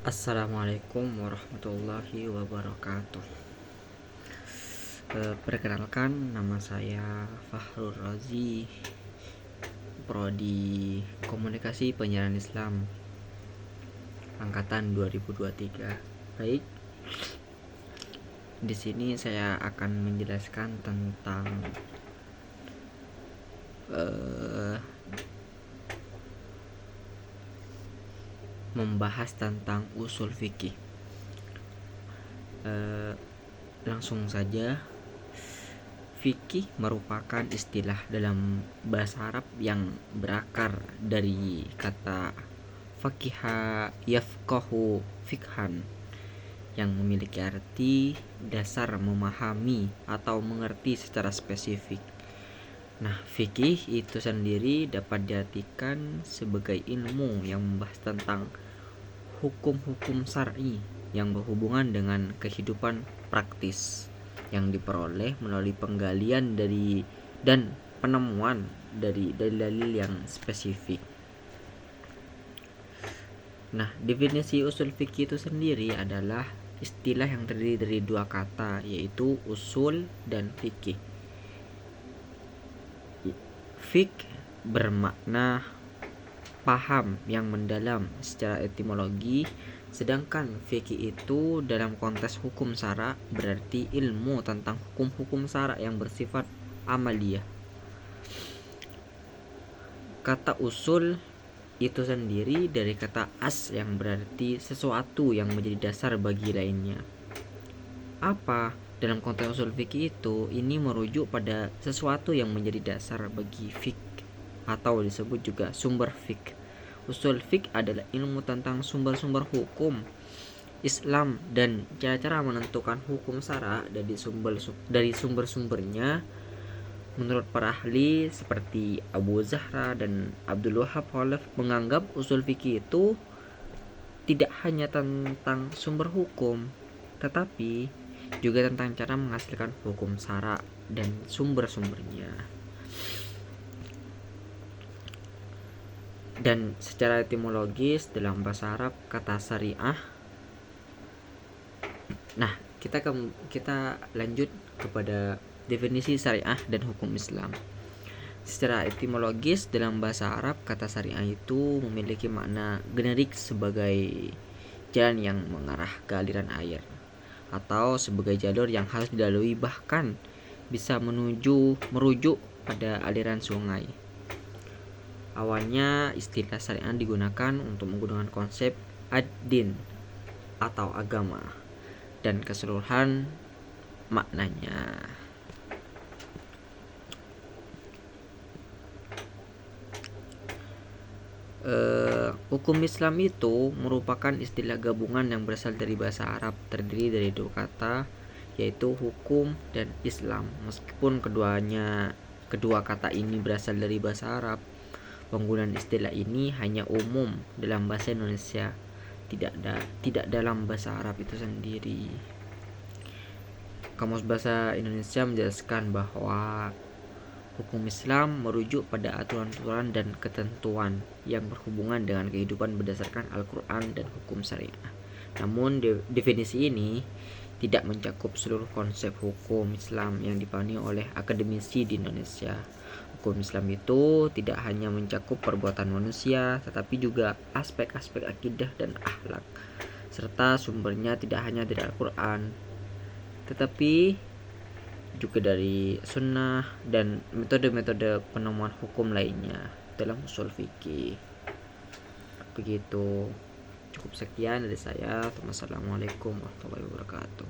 Assalamualaikum warahmatullahi wabarakatuh. Perkenalkan, nama saya Fahrul Razi, Prodi Komunikasi Penyiaran Islam, angkatan 2023. Baik, di sini saya akan menjelaskan tentang membahas tentang usul fikih. Langsung saja, fikih merupakan istilah dalam bahasa Arab yang berakar dari kata fakiha yafqahu fikhan, yang memiliki arti dasar memahami atau mengerti secara spesifik. Nah, fikih itu sendiri dapat diartikan sebagai ilmu yang membahas tentang hukum-hukum syar'i yang berhubungan dengan kehidupan praktis yang diperoleh melalui penggalian dari dan penemuan dari dalil-dalil yang spesifik. Nah, definisi usul fikih itu sendiri adalah istilah yang terdiri dari dua kata, yaitu usul dan fikih. Fik bermakna paham yang mendalam secara etimologi, sedangkan fikih itu dalam konteks hukum syara berarti ilmu tentang hukum-hukum syara yang bersifat amaliyah. Kata usul itu sendiri dari kata as yang berarti sesuatu yang menjadi dasar bagi lainnya. Apa dalam konteks usul fikih itu? Ini merujuk pada sesuatu yang menjadi dasar bagi fik, atau disebut juga sumber fik. Usul fik adalah ilmu tentang sumber-sumber hukum Islam dan cara-cara menentukan hukum syara dari sumber-sumbernya. Menurut para ahli seperti Abu Zahra dan Abdul Wahab Khalaf menganggap usul fikih itu tidak hanya tentang sumber hukum, tetapi juga tentang cara menghasilkan hukum syara dan sumber-sumbernya. Dan secara etimologis dalam bahasa Arab kata syariah. Nah, kita lanjut kepada definisi syariah dan hukum Islam. Secara etimologis dalam bahasa Arab kata syariah itu memiliki makna generik sebagai jalan yang mengarah ke aliran air, atau sebagai jalur yang harus dilalui, bahkan bisa merujuk pada aliran sungai. Awalnya istilah syariah digunakan untuk menggunakan konsep ad-din atau agama dan keseluruhan maknanya. Hukum Islam itu merupakan istilah gabungan yang berasal dari bahasa Arab, terdiri dari dua kata, yaitu hukum dan Islam. Meskipun kedua kata ini berasal dari bahasa Arab, penggunaan istilah ini hanya umum dalam bahasa Indonesia, tidak dalam bahasa Arab itu sendiri. Kamus Bahasa Indonesia menjelaskan bahwa hukum Islam merujuk pada aturan-aturan dan ketentuan yang berhubungan dengan kehidupan berdasarkan Al-Quran dan hukum syariah. Namun definisi ini tidak mencakup seluruh konsep hukum Islam yang dipahami oleh akademisi di Indonesia. Hukum Islam itu tidak hanya mencakup perbuatan manusia, tetapi juga aspek-aspek akidah dan akhlak, serta sumbernya tidak hanya dari Al-Quran, tetapi juga dari sunnah dan metode-metode penemuan hukum lainnya dalam usul fikih. Begitu, cukup sekian dari saya. Wassalamualaikum warahmatullahi wabarakatuh.